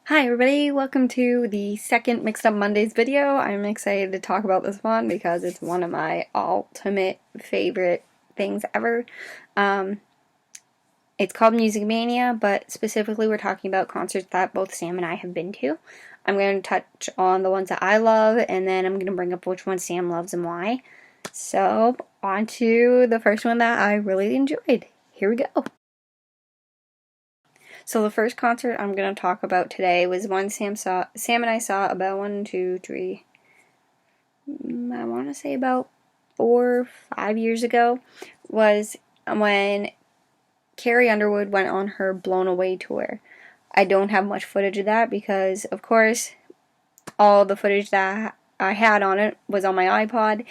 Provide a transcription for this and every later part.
Hi everybody, welcome to the second Mixed Up Mondays video. I'm excited to talk about this one because it's one of my ultimate favorite things ever. It's called Music Mania, but specifically we're talking about concerts that both Sam and I have been to. I'm going to touch on the ones that I love, and then I'm going to bring up which ones Sam loves and why. So, on to the first one that I really enjoyed. Here we go. So the first concert I'm going to talk about today was one Sam and I saw about I want to say about 4 or 5 years ago, was when Carrie Underwood went on her Blown Away tour. I don't have much footage of that because, of course, all the footage that I had on it was on my iPod,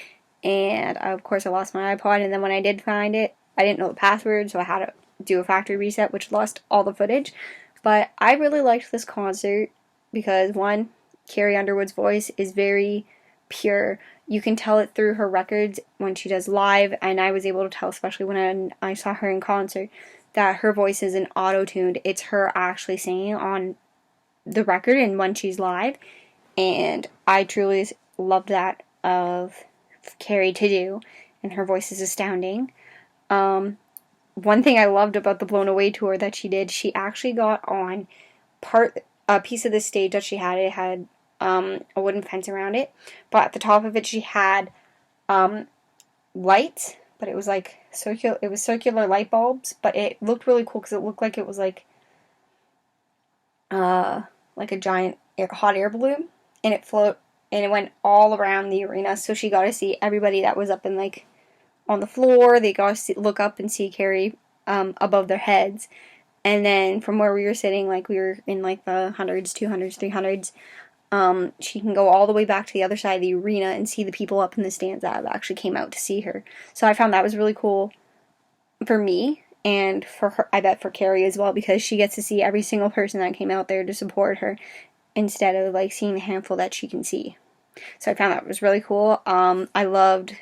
and of course I lost my iPod, and then when I did find it, I didn't know the password, so I had to do a factory reset, which lost all the footage. But I really liked this concert because, one, Carrie Underwood's voice is very pure. You can tell it through her records when she does live, and I was able to tell, especially when I saw her in concert, that her voice isn't auto-tuned. It's her actually singing on the record and when she's live, and I truly love that of Carrie to do, and her voice is astounding. One thing I loved about the Blown Away tour that she did, she actually got on a piece of the stage that she had. It had a wooden fence around it, but at the top of it she had lights, but it was like circular. It was circular light bulbs, but it looked really cool because it looked like it was like a giant hot air balloon, and it went all around the arena. So she got to see everybody that was up in like on the floor. They got to look up and see Carrie above their heads. And then from where we were sitting, like we were in like the hundreds, 200s, 300s, she can go all the way back to the other side of the arena and see the people up in the stands that actually came out to see her. So I found that was really cool for me and for her, I bet for Carrie as well, because she gets to see every single person that came out there to support her instead of like seeing the handful that she can see. So I found that was really cool. I loved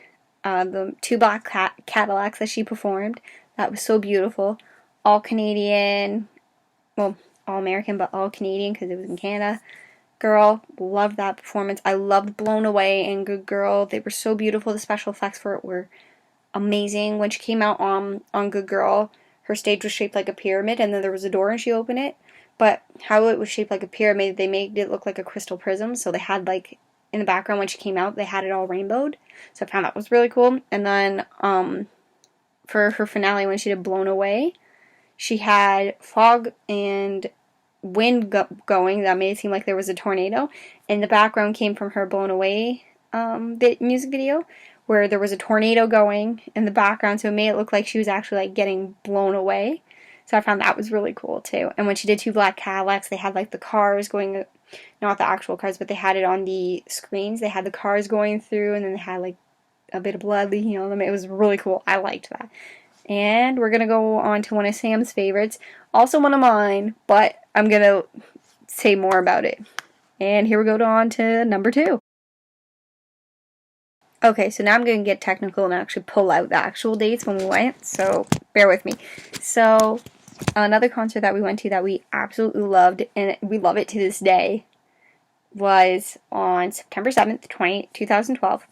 the two black Cadillacs that she performed. That was so beautiful. All Canadian, well, all American, but all Canadian because it was in Canada. Girl, loved that performance. I loved Blown Away and Good Girl. They were so beautiful. The special effects for it were amazing. When she came out on Good Girl, her stage was shaped like a pyramid, and then there was a door and she opened it. But how it was shaped like a pyramid, they made it look like a crystal prism. So they had like in the background when she came out, they had it all rainbowed. So I found that was really cool. And then for her finale, when she did Blown Away, she had fog and wind going that made it seem like there was a tornado, and the background came from her Blown Away music video where there was a tornado going in the background, so it made it look like she was actually like getting blown away. So I found that was really cool too. And when she did two black Cadillacs, they had like the cars going, not the actual cars, but they had it on the screens. They had the cars going through, and then they had like a bit of blood leaking on them. It was really cool. I liked that. And we're going to go on to one of Sam's favorites. Also one of mine, but I'm going to say more about it. And here we go on to number 2. Okay, so now I'm going to get technical and actually pull out the actual dates when we went, so bear with me. So, another concert that we went to that we absolutely loved, and we love it to this day, was on September 7th, 2012,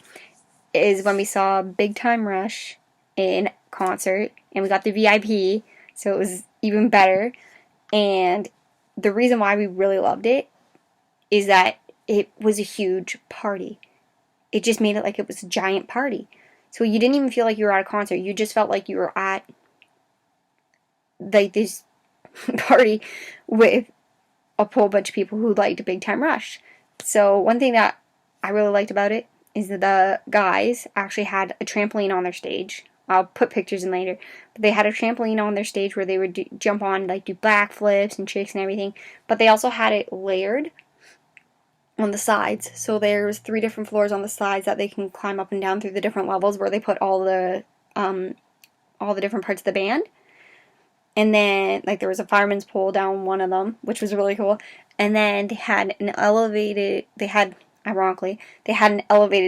is when we saw Big Time Rush in concert, and we got the VIP, so it was even better. And the reason why we really loved it is that it was a huge party. It just made it like it was a giant party. So you didn't even feel like you were at a concert. You just felt like you were at like this party with a whole bunch of people who liked Big Time Rush. So one thing that I really liked about it is that the guys actually had a trampoline on their stage. I'll put pictures in later. But they had a trampoline on their stage where they would jump on, like do backflips and tricks and everything. But they also had it layered on the sides. So there's 3 different floors on the sides that they can climb up and down through the different levels where they put all the different parts of the band. And then, like, there was a fireman's pole down one of them, which was really cool. And then they had an elevated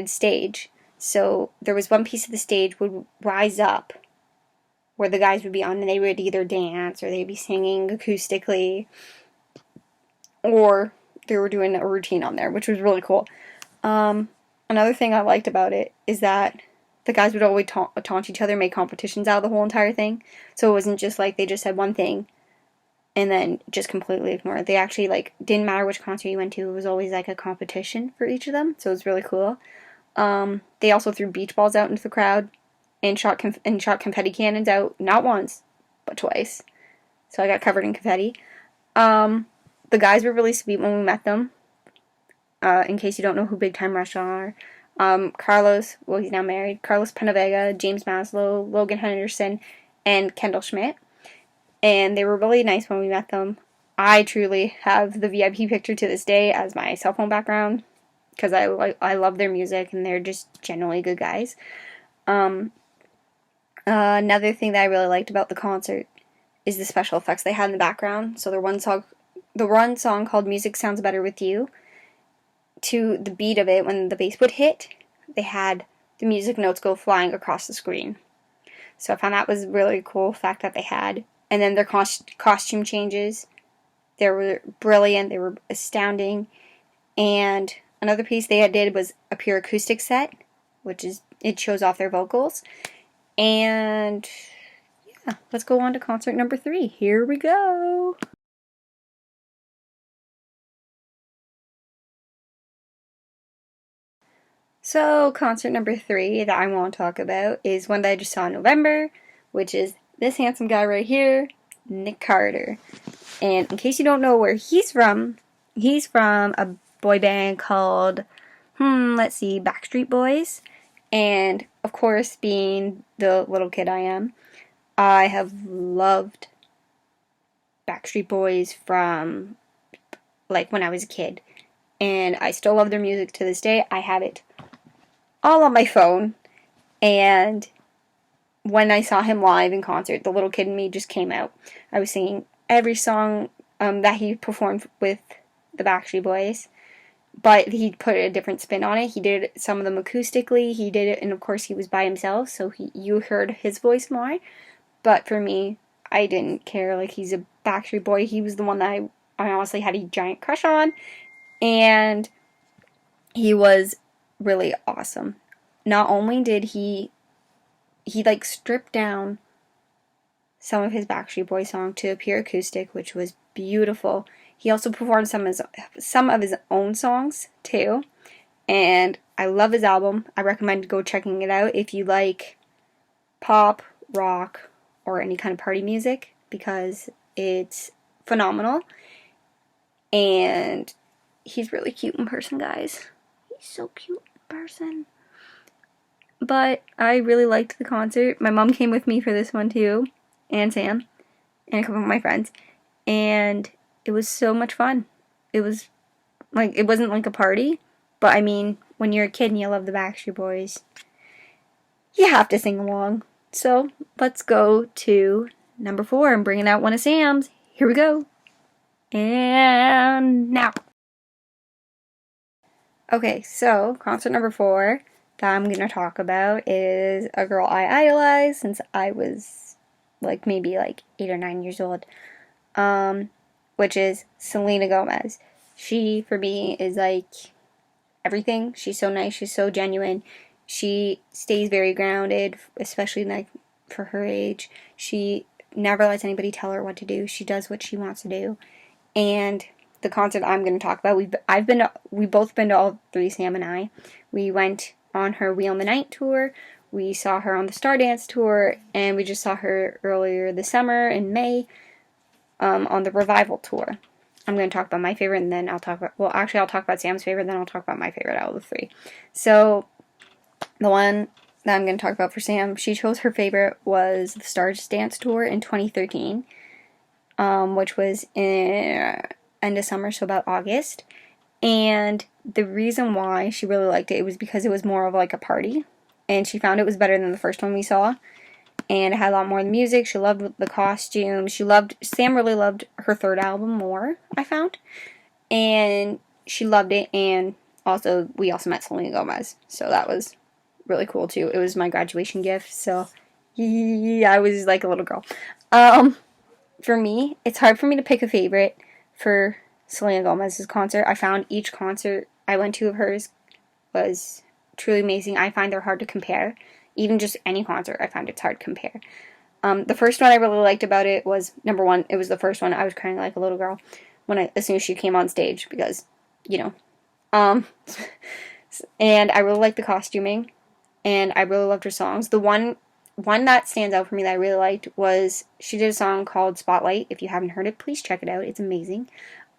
stage. So there was one piece of the stage would rise up where the guys would be on, and they would either dance or they'd be singing acoustically or they were doing a routine on there, which was really cool. Another thing I liked about it is that the guys would always taunt each other, make competitions out of the whole entire thing. So it wasn't just like they just said one thing and then just completely ignore it. They actually, like, didn't matter which concert you went to, it was always like a competition for each of them. So it was really cool. They also threw beach balls out into the crowd and shot confetti cannons out, not once, but twice. So I got covered in confetti. The guys were really sweet when we met them. In case you don't know who Big Time Rush are. Carlos, well, he's now married, Carlos Penavega, James Maslow, Logan Henderson, and Kendall Schmidt. And they were really nice when we met them. I truly have the VIP picture to this day as my cell phone background because I love their music and they're just generally good guys. Another thing that I really liked about the concert is the special effects they had in the background. So the one song called Music Sounds Better With You, to the beat of it, when the bass would hit, they had the music notes go flying across the screen. So I found that was a really cool fact that they had. And then their costume changes, they were brilliant, they were astounding. And another piece they did was a pure acoustic set, it shows off their vocals. And yeah, let's go on to concert number 3. Here we go. So, concert number 3 that I want to talk about is one that I just saw in November, which is this handsome guy right here, Nick Carter. And in case you don't know where he's from a boy band called, Backstreet Boys. And, of course, being the little kid I am, I have loved Backstreet Boys from, like, when I was a kid. And I still love their music to this day. I have it all on my phone, and when I saw him live in concert, the little kid in me just came out. I was singing every song that he performed with the Backstreet Boys, but he put a different spin on it. He did some of them acoustically, he did it, and of course he was by himself, so you heard his voice more, but for me, I didn't care. Like, he's a Backstreet Boy. He was the one that I honestly had a giant crush on, and he was really awesome. Not only did he like stripped down some of his Backstreet Boys song to a pure acoustic, which was beautiful. He also performed some of his own songs too, and I love his album. I recommend go checking it out if you like pop, rock, or any kind of party music, because it's phenomenal. And he's really cute in person, guys. He's so cute in person. But I really liked the concert. My mom came with me for this one too, and Sam, and a couple of my friends. And it was so much fun. It was like, it wasn't like a party, but I mean, when you're a kid and you love the Backstreet Boys, you have to sing along. So let's go to number 4. I'm bringing out one of Sam's. Here we go. And now. Okay, so concert number 4 that I'm going to talk about is a girl I idolized since I was maybe 8 or 9 years old, which is Selena Gomez. She, for me, is everything. She's so nice, she's so genuine, she stays very grounded, especially for her age. She never lets anybody tell her what to do. She does what she wants to do. And the concert I'm going to talk about, we've both been to all 3, Sam and I. We went on her Wheel in the Night tour, we saw her on the Stardance tour, and we just saw her earlier this summer in May on the Revival tour. I'm going to talk about my favorite, and then I'll talk about Sam's favorite, then I'll talk about my favorite out of the 3. So, the one that I'm going to talk about for Sam, she chose her favorite was the Stardance tour in 2013, which was in end of summer, so about August. And the reason why she really liked it was because it was more of a party, and she found it was better than the first one we saw, and it had a lot more of the music. She loved the costume. Sam really loved her 3rd album more, I found, and she loved it. And we also met Selena Gomez, so that was really cool too. It was my graduation gift, so yeah, I was like a little girl. For me, it's hard for me to pick a favorite for Selena Gomez's concert. I found each concert I went to of hers was truly amazing. I find they're hard to compare. Even just any concert, I find it's hard to compare. The first one I really liked about it was, number one, it was the first one. I was crying like a little girl as soon as she came on stage because, you know. And I really liked the costuming, and I really loved her songs. The one that stands out for me that I really liked was she did a song called Spotlight. If you haven't heard it, please check it out. It's amazing.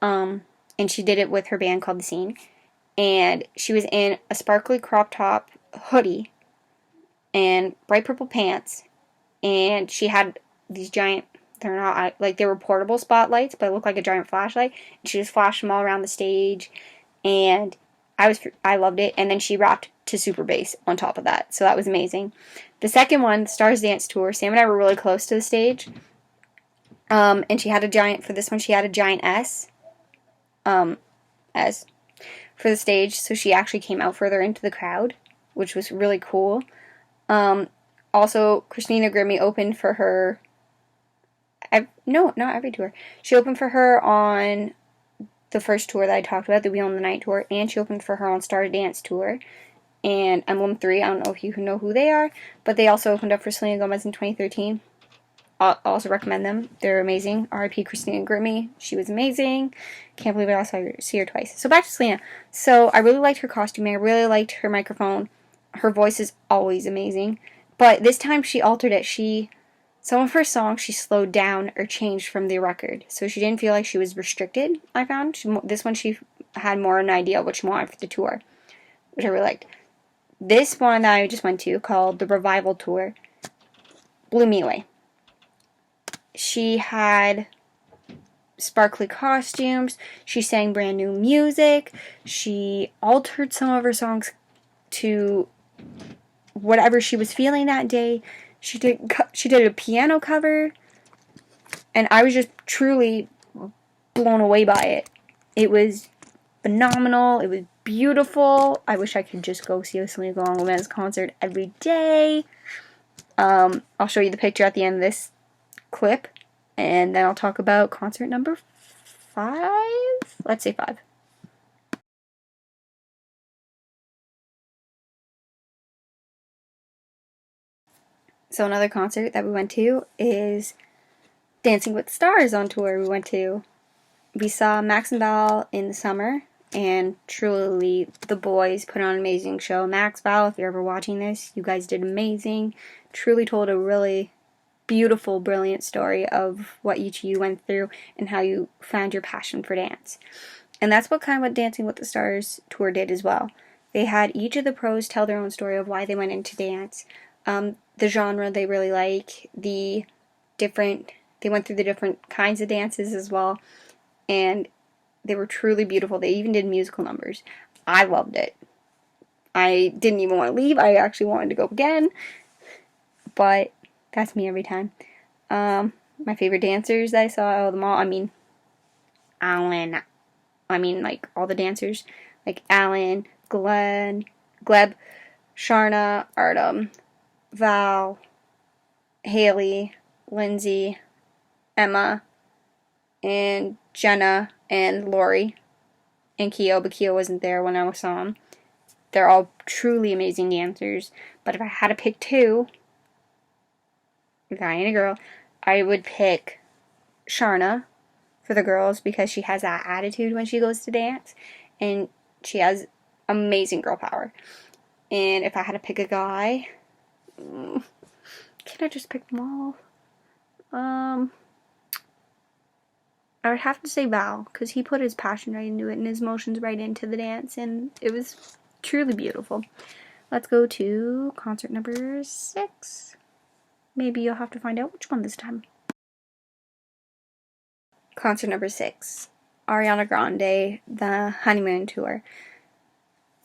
And she did it with her band called The Scene. And she was in a sparkly crop top hoodie and bright purple pants. And she had these giant, they're not, like, they were portable spotlights, but it looked like a giant flashlight. And she just flashed them all around the stage. And I loved it. And then she rapped to super bass on top of that. So that was amazing. The second one, Stars Dance Tour, Sam and I were really close to the stage. And she had a giant, for this one, she had a giant S. S. For the stage. So she actually came out further into the crowd, which was really cool. Also, Christina Grimmie opened for her. No, not every tour. She opened for her on the first tour that I talked about, the We Own the Night tour, and she opened for her on Star Dance tour. And Emblem 3, I don't know if you know who they are, but they also opened up for Selena Gomez in 2013. I'll also recommend them. They're amazing. R.I.P. Christina Grimmie. She was amazing. Can't believe I also see her twice. So back to Selena. So I really liked her costuming. I really liked her microphone. Her voice is always amazing. But this time she altered it. Some of her songs she slowed down or changed from the record. So she didn't feel like she was restricted, I found. This one she had more an idea of what she wanted for the tour, which I really liked. This one that I just went to, called the Revival Tour, blew me away. She had sparkly costumes. She sang brand new music. She altered some of her songs to whatever she was feeling that day. She did a piano cover, and I was just truly blown away by it. It was phenomenal. It was beautiful. I wish I could just go see a Selena Gomez concert every day. I'll show you the picture at the end of this clip, and then I'll talk about concert number 5. Let's say 5. So another concert that we went to is Dancing with the Stars on tour. We saw Max and Val in the summer, and truly the boys put on an amazing show. Max, Val, if you're ever watching this, you guys did amazing. Truly told a really beautiful, brilliant story of what each of you went through and how you found your passion for dance. And that's what Dancing with the Stars tour did as well. They had each of the pros tell their own story of why they went into dance, the genre they really like, they went through the different kinds of dances as well, and they were truly beautiful. They even did musical numbers. I loved it. I didn't even want to leave. I actually wanted to go again, but that's me every time. My favorite dancers I saw out of them all, like all the dancers, like Alan, Gleb, Sharna, Artem, Val, Haley, Lindsay, Emma, and Jenna, and Lori, and Keo, but Keo wasn't there when I saw them. They're all truly amazing dancers, but if I had to pick 2, a guy and a girl, I would pick Sharna for the girls because she has that attitude when she goes to dance, and she has amazing girl power. And if I had to pick a guy, can I just pick them all? I would have to say Val, because he put his passion right into it and his emotions right into the dance, and it was truly beautiful. Let's go to concert number 6. Maybe you'll have to find out which one this time. Concert number 6, Ariana Grande, the Honeymoon Tour.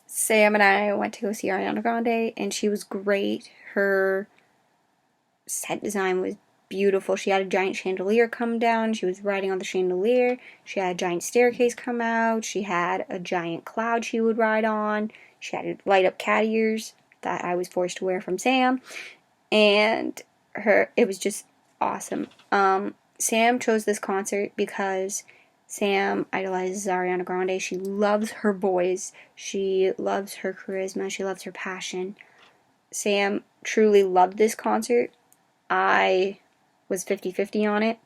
Sam and I went to go see Ariana Grande, and she was great. Her set design was beautiful. She had a giant chandelier come down. She was riding on the chandelier. She had a giant staircase come out. She had a giant cloud she would ride on. She had light up cat ears that I was forced to wear from Sam. And it was just awesome. Sam chose this concert because Sam idolizes Ariana Grande. She loves her voice. She loves her charisma. She loves her passion. Sam truly loved this concert. I was 50-50 on it.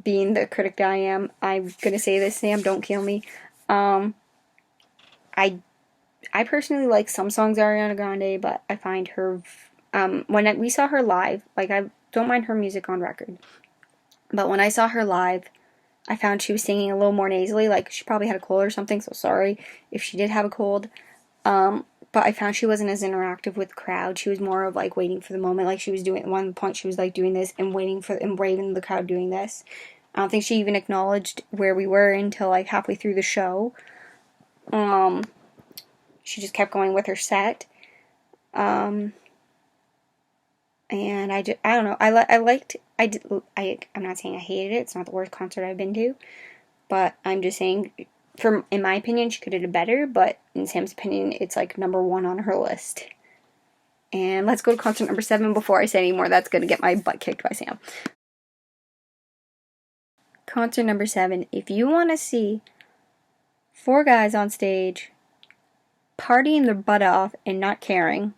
Being the critic that I am, I'm gonna say this, Sam, don't kill me. I personally like some songs of Ariana Grande, but I find her, when we saw her live, like, I don't mind her music on record, but when I saw her live, I found she was singing a little more nasally, like she probably had a cold or something, so sorry if she did have a cold. But I found she wasn't as interactive with the crowd. She was more of like waiting for the moment, like she was doing, at one point she was like doing this and waiting for, and braving the crowd doing this. I don't think she even acknowledged where we were until like halfway through the show. She just kept going with her set. And I don't know. I'm not saying I hated it. It's not the worst concert I've been to, but I'm just saying, in my opinion, she could have done better. But in Sam's opinion, it's like number 1 on her list. And let's go to concert number 7 before I say any more. That's gonna get my butt kicked by Sam. Concert number 7. If you want to see 4 guys on stage partying their butt off and not caring,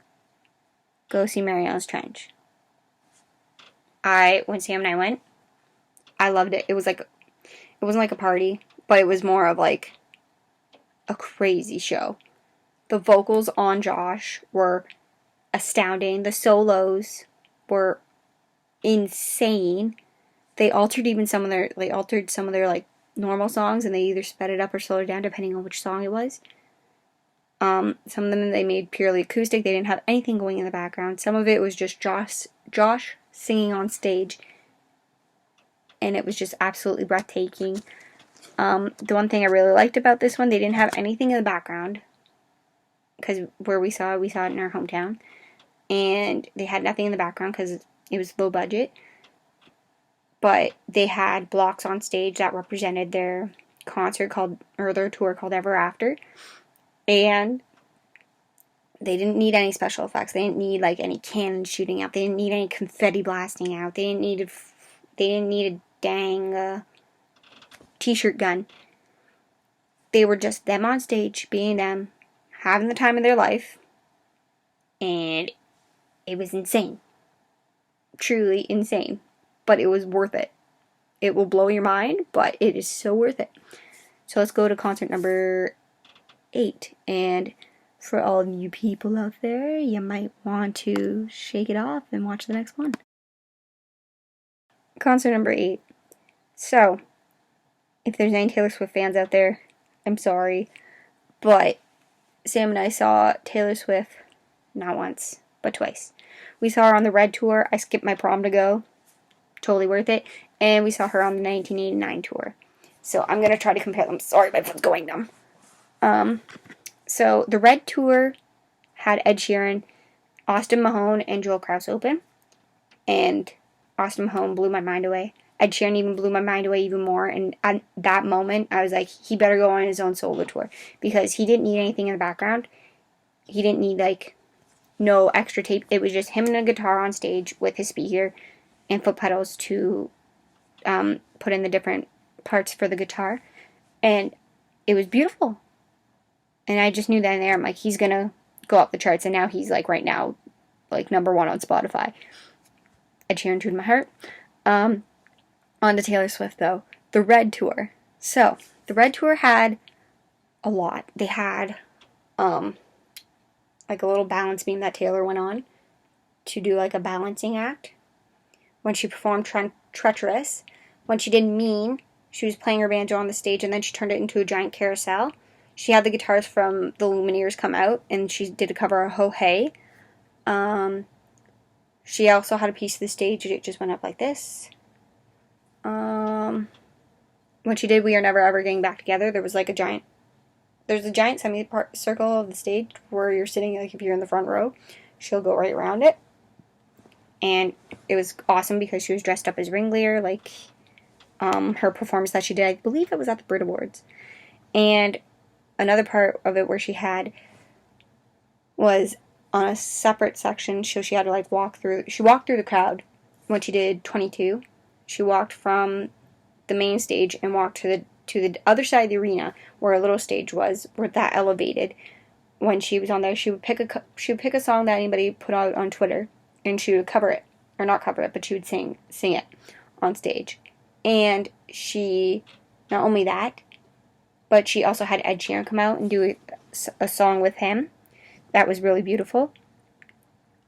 go see Mariana's Trench. When Sam and I went, I loved it. It wasn't like a party, but it was more of like a crazy show. The vocals on Josh were astounding. The solos were insane. They altered some of their like normal songs, and they either sped it up or slowed it down depending on which song it was. Some of them they made purely acoustic. They didn't have anything going in the background. Some of it was just Josh singing on stage, and it was just absolutely breathtaking. The one thing I really liked about this one, they didn't have anything in the background, because where we saw it in our hometown, and they had nothing in the background because it was low budget, but they had blocks on stage that represented their their tour called Ever After, and they didn't need any special effects. They didn't need like any cannons shooting out. They didn't need any confetti blasting out. They didn't need a dang t-shirt gun. They were just them on stage, being them, having the time of their life, and it was insane. Truly insane. But it was worth it. It will blow your mind, but it is so worth it. So let's go to concert number 8, and for all of you people out there, you might want to shake it off and watch the next one. Concert number 8. So, if there's any Taylor Swift fans out there, I'm sorry, but Sam and I saw Taylor Swift not once, but twice. We saw her on the Red Tour. I skipped my prom to go. Totally worth it. And we saw her on the 1989 tour. So I'm going to try to compare them. Sorry, my foot's going numb. So the Red Tour had Ed Sheeran, Austin Mahone, and Joel Krause open. And Austin Mahone blew my mind away. Ed Sheeran even blew my mind away even more. And at that moment, I was like, he better go on his own solo tour. Because he didn't need anything in the background. He didn't need, like, no extra tape. It was just him and a guitar on stage with his speaker and foot pedals to put in the different parts for the guitar. And it was beautiful. And I just knew that in there, I'm like, he's going to go up the charts. And now he's, like, right now, like, number 1 on Spotify. Ed Sheeran tuned my heart. On to Taylor Swift, though. The Red Tour. So, the Red Tour had a lot. They had, like, a little balance beam that Taylor went on to do, like, a balancing act. When she performed Treacherous. When she did Mean, she was playing her banjo on the stage, and then she turned it into a giant carousel. She had the guitars from the Lumineers come out, and she did a cover of Ho Hey. She also had a piece of the stage, it just went up like this. When she did We Are Never Ever Getting Back Together, there's a giant semicircle of the stage where you're sitting, like if you're in the front row, she'll go right around it. And it was awesome because she was dressed up as Ringleader, like her performance that she did, I believe it was at the Brit Awards. And another part of it where she was on a separate section, so she had to walked through the crowd when she did 22. She walked from the main stage and walk to the other side of the arena where a little stage was, where that elevated. When she was on there, she would pick a song that anybody put out on Twitter, and she would cover it, or not cover it, but she would sing it on stage. And she, not only that, but she also had Ed Sheeran come out and do a song with him. That was really beautiful.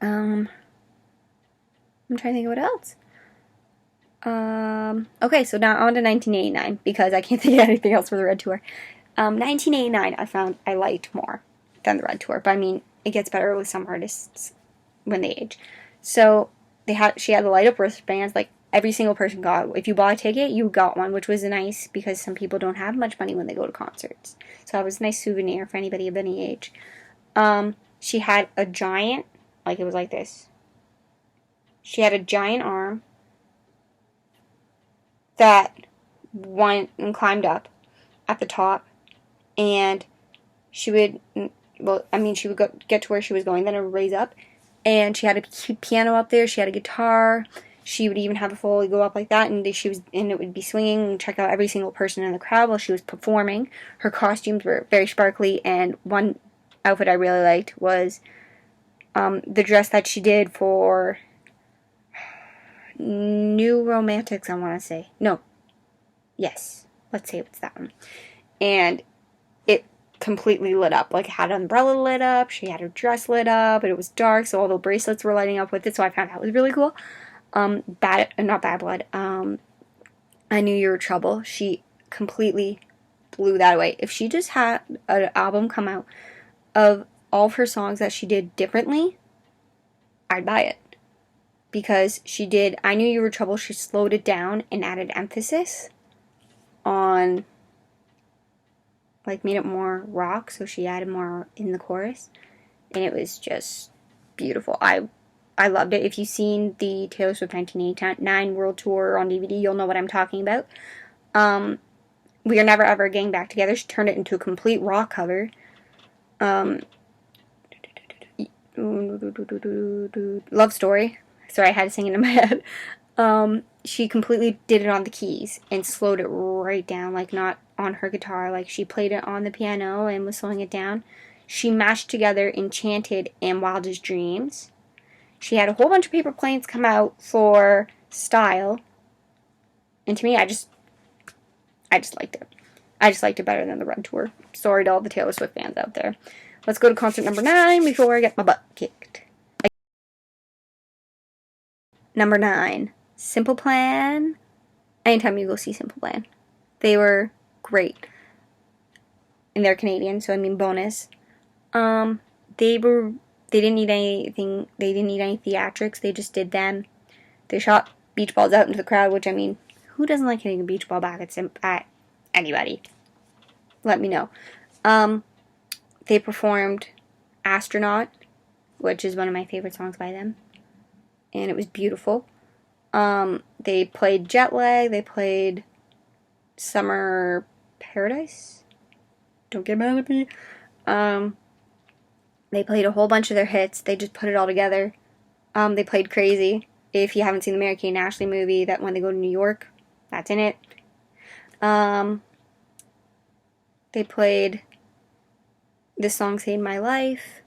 I'm trying to think of what else. Okay, so now on to 1989, because I can't think of anything else for the Red Tour. 1989 I found I liked more than the Red Tour, but I mean, it gets better with some artists when they age. So she had the light up wristbands, like every single person got. If you bought a ticket, you got one, which was nice because some people don't have much money when they go to concerts. So that was a nice souvenir for anybody of any age. She had a giant, like it was like this. She had a giant arm that went and climbed up at the top, and she would, she would get to where she was going, then it would raise up, and she had a piano up there, she had a guitar, she would even have a Foley go up like that, and it would be swinging, and check out every single person in the crowd while she was performing. Her costumes were very sparkly, and one outfit I really liked was the dress that she did for New Romantics, I want to say. No. Yes. Let's say it's that one. And it completely lit up. Like, it had an umbrella lit up, she had her dress lit up, and it was dark, so all the bracelets were lighting up with it, so I found that was really cool. Not Bad Blood. I Knew You Were Trouble. She completely blew that away. If she just had an album come out of all of her songs that she did differently, I'd buy it. Because she did I Knew You Were Trouble, she slowed it down and added emphasis on, like, made it more rock, so she added more in the chorus, and it was just beautiful. I loved it. If you've seen the Taylor Swift 1989 World Tour on DVD, you'll know what I'm talking about. We Are Never Ever Getting Back Together, she turned it into a complete rock cover. Love Story. Sorry, I had to sing it in my head. She completely did it on the keys and slowed it right down, like not on her guitar. Like, she played it on the piano and was slowing it down. She mashed together Enchanted and Wildest Dreams. She had a whole bunch of paper planes come out for Style. And to me, I just liked it. I just liked it better than the Red Tour. Sorry to all the Taylor Swift fans out there. Let's go to concert number 9 before I get my butt kicked. Number 9, Simple Plan. Anytime you go see Simple Plan, they were great. And they're Canadian, so I mean bonus. They didn't need anything. They didn't need any theatrics. They just did them. They shot beach balls out into the crowd, which, I mean, who doesn't like hitting a beach ball back at anybody? Let me know. They performed Astronaut, which is one of my favorite songs by them, and it was beautiful. They played Jet Lag. They played Summer Paradise. Don't get mad at me. They played a whole bunch of their hits. They just put it all together. They played Crazy. If you haven't seen the Mary-Kate and Ashley movie, that when they go to New York, that's in it. They played This Song Saved My Life,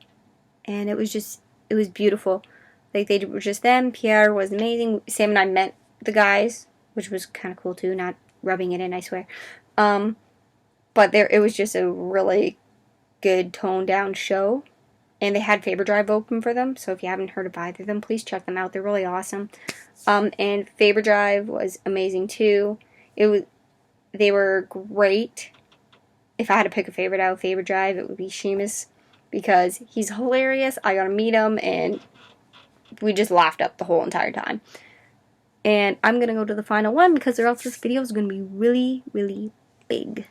and it was beautiful. Like, they were just them. Pierre was amazing. Sam and I met the guys, which was kind of cool too, not rubbing it in, I swear. But it was just a really good toned down show. And they had Faber Drive open for them, so if you haven't heard of either of them, please check them out. They're really awesome. And Faber Drive was amazing too. They were great. If I had to pick a favorite out of Faber Drive, it would be Seamus, because he's hilarious. I got to meet him, and we just laughed up the whole entire time. And I'm going to go to the final one, because or else this video is going to be really, really big.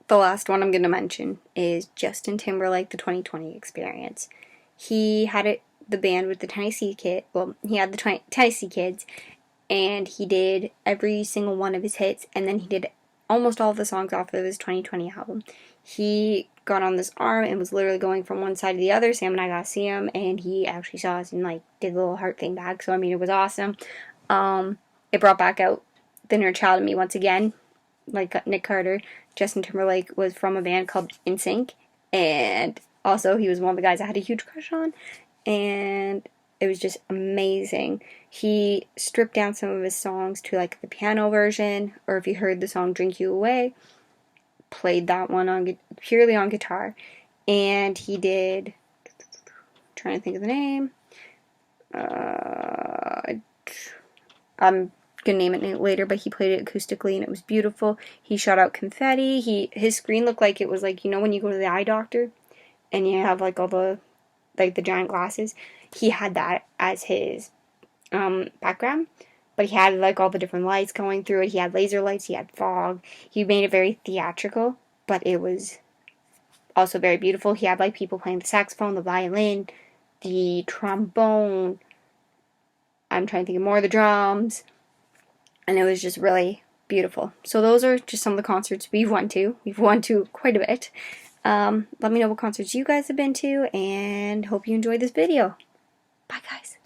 The last one I'm going to mention is Justin Timberlake, the 2020 Experience. He had the band with the Tennessee Kid. Well, he had the Tennessee Kids, and he did every single one of his hits, and then he did almost all of the songs off of his 2020 album. He got on this arm and was literally going from one side to the other. Sam and I got to see him, and he actually saw us and like did the little heart thing back. So I mean, it was awesome. It brought back out the inner child in me once again. Like Nick Carter, Justin Timberlake was from a band called NSYNC, and also he was one of the guys I had a huge crush on, and it was just amazing. He stripped down some of his songs to like the piano version, or if you heard the song Drink You Away, played that one on purely on guitar, and he did, trying to think of the name, I'm gonna name it later, but he played it acoustically and it was beautiful. He shot out confetti. His screen looked like it was like, you know, when you go to the eye doctor and you have like all the like the giant glasses. He had that as his background, but he had like all the different lights going through it. He had laser lights. He had fog. He made it very theatrical, but it was also very beautiful. He had like people playing the saxophone, the violin, the trombone. I'm trying to think of more of the drums. And it was just really beautiful. So those are just some of the concerts we've went to. We've went to quite a bit. Let me know what concerts you guys have been to, and hope you enjoyed this video. Bye, guys.